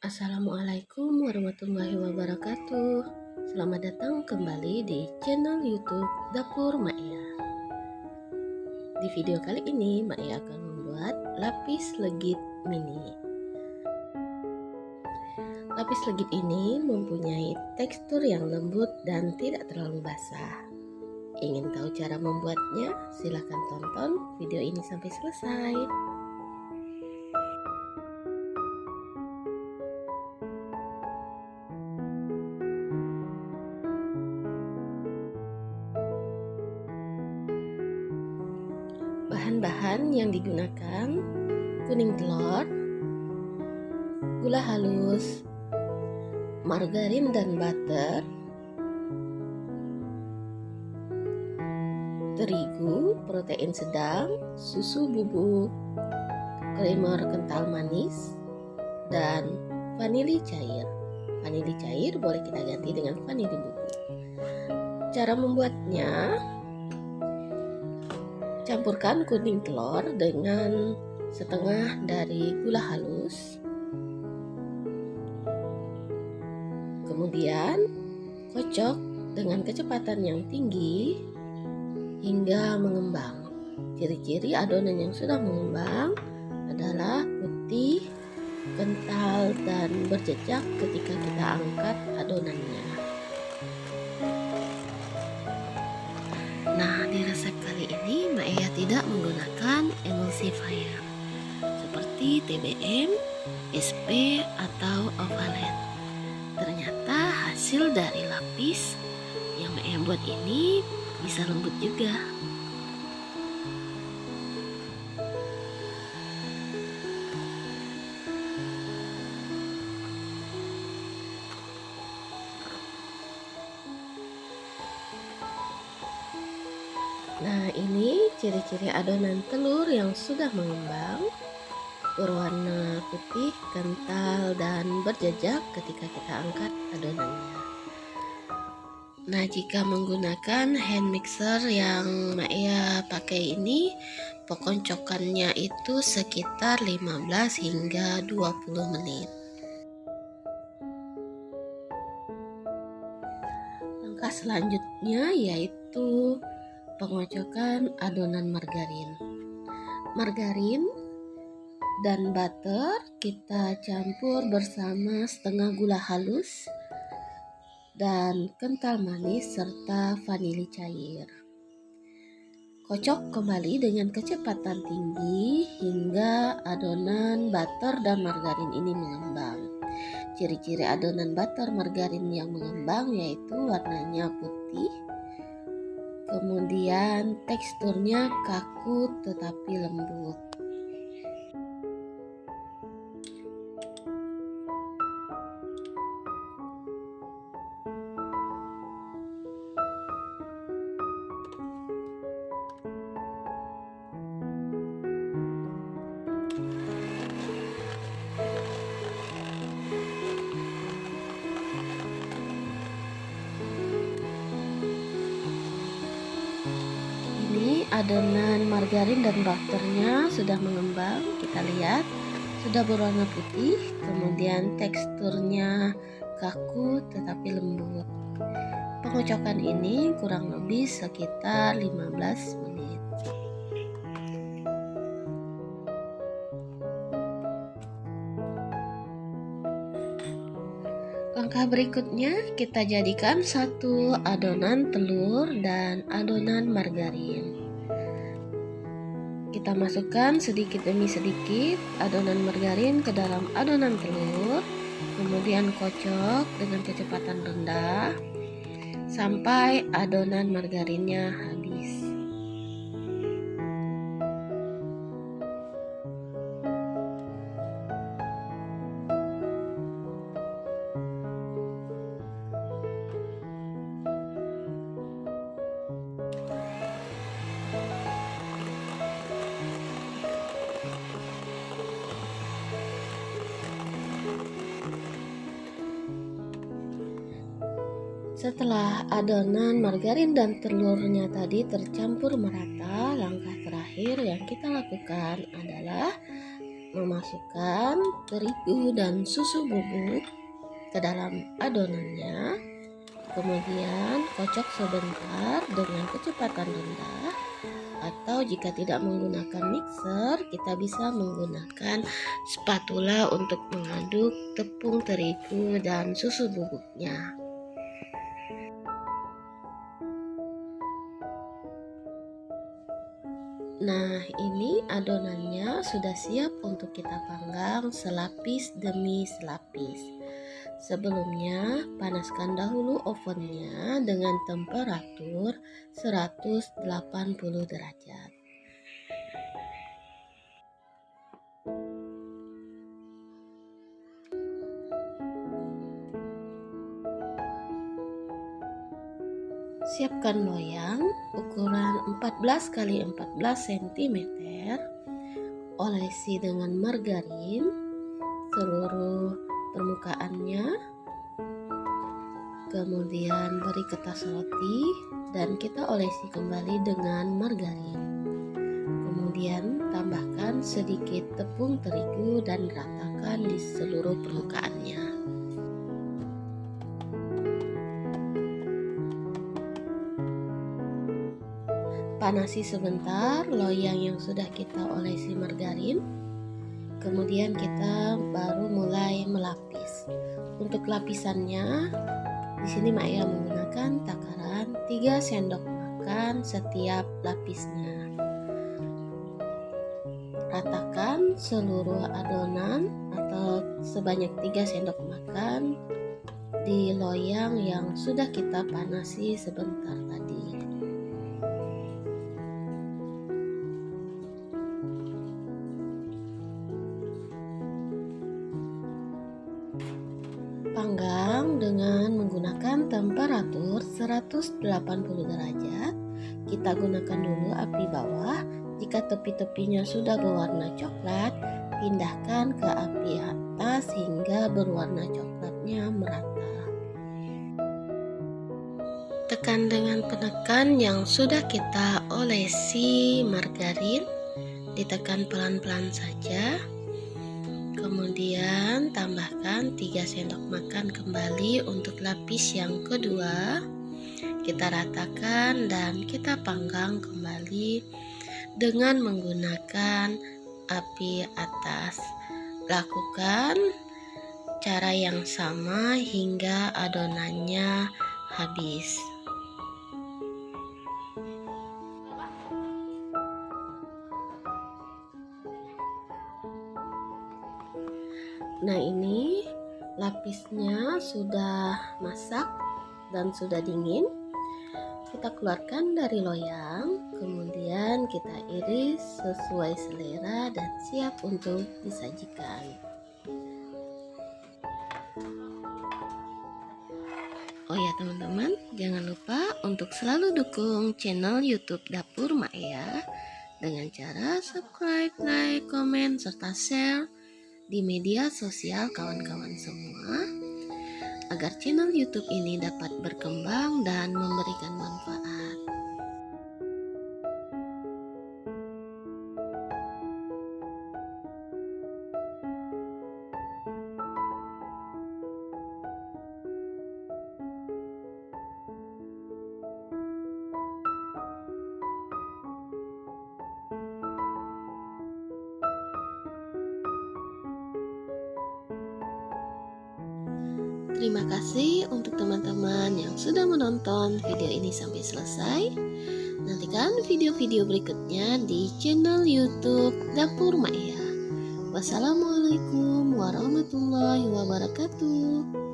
Assalamualaikum warahmatullahi wabarakatuh. Selamat datang kembali di channel YouTube Dapur Ma'ia. Di video kali ini Ma'ia akan membuat lapis legit mini. Lapis legit ini mempunyai tekstur yang lembut dan tidak terlalu basah. Ingin tahu cara membuatnya? Silahkan tonton video ini sampai selesai. Bahan-bahan yang digunakan: kuning telur, gula halus, margarin dan butter, terigu, protein sedang, susu bubuk, creamer kental manis, dan vanili cair. Vanili cair boleh kita ganti dengan vanili bubuk. Cara membuatnya: campurkan kuning telur dengan setengah dari gula halus. Kemudian kocok dengan kecepatan yang tinggi hingga mengembang. Ciri-ciri adonan yang sudah mengembang adalah putih, kental, dan berjejak ketika kita angkat adonannya. Nah, di resep kali ini Ma'ia tidak menggunakan emulsifier seperti TBM, SP, atau Ovalet. Ternyata hasil dari lapis yang Ma'ia buat ini bisa lembut juga. Nah, ini ciri-ciri adonan telur yang sudah mengembang, berwarna putih, kental, dan berjejak ketika kita angkat adonannya. Nah, jika menggunakan hand mixer yang Ma'ia pakai ini, pengocokannya itu sekitar 15 hingga 20 menit. Langkah selanjutnya yaitu pengocokan adonan margarin. Margarin dan butter kita campur bersama setengah gula halus dan kental manis serta vanili cair. Kocok kembali dengan kecepatan tinggi hingga adonan butter dan margarin ini mengembang. Ciri-ciri adonan butter margarin yang mengembang yaitu warnanya putih, kemudian teksturnya kaku tetapi lembut. Adonan margarin dan butternya sudah mengembang, kita lihat sudah berwarna putih, kemudian teksturnya kaku tetapi lembut. Pengocokan ini kurang lebih sekitar 15 menit. Langkah berikutnya kita jadikan satu adonan telur dan adonan margarin. Kita masukkan sedikit demi sedikit adonan margarin ke dalam adonan telur, kemudian kocok dengan kecepatan rendah sampai adonan margarinnya habis. Setelah adonan margarin dan telurnya tadi tercampur merata, langkah terakhir yang kita lakukan adalah memasukkan terigu dan susu bubuk ke dalam adonannya. Kemudian kocok sebentar dengan kecepatan rendah, atau jika tidak menggunakan mixer, kita bisa menggunakan spatula untuk mengaduk tepung terigu dan susu bubuknya. Nah, ini adonannya sudah siap untuk kita panggang selapis demi selapis. Sebelumnya, panaskan dahulu ovennya dengan temperatur 180 derajat. Siapkan loyang ukuran 14 x 14 cm, olesi dengan margarin seluruh permukaannya, kemudian beri kertas roti dan kita olesi kembali dengan margarin. Kemudian tambahkan sedikit tepung terigu dan ratakan di seluruh permukaannya. Panasi sebentar loyang yang sudah kita olesi margarin. Kemudian kita baru mulai melapis. Untuk lapisannya, di sini Maya menggunakan takaran 3 sendok makan setiap lapisnya. Ratakan seluruh adonan atau sebanyak 3 sendok makan di loyang yang sudah kita panasi sebentar tadi. Panggang dengan menggunakan temperatur 180 derajat. Kita gunakan dulu api bawah. Jika tepi-tepinya sudah berwarna coklat, pindahkan ke api atas hingga berwarna coklatnya merata. Tekan dengan penekan yang sudah kita olesi margarin, ditekan pelan-pelan saja. Kemudian tambahkan 3 sendok makan kembali untuk lapis yang kedua. Kita ratakan dan kita panggang kembali dengan menggunakan api atas. Lakukan cara yang sama hingga adonannya habis. Nah, ini lapisnya sudah masak dan sudah dingin. Kita keluarkan dari loyang, kemudian kita iris sesuai selera dan siap untuk disajikan. Oh ya teman-teman, jangan lupa untuk selalu dukung channel YouTube Dapur Maya dengan cara subscribe, like, komen, serta share di media sosial kawan-kawan semua, agar channel YouTube ini dapat berkembang dan memberikan manfaat. Terima kasih untuk teman-teman yang sudah menonton video ini sampai selesai. Nantikan video-video berikutnya di channel YouTube Dapur Maya. Wassalamualaikum warahmatullahi wabarakatuh.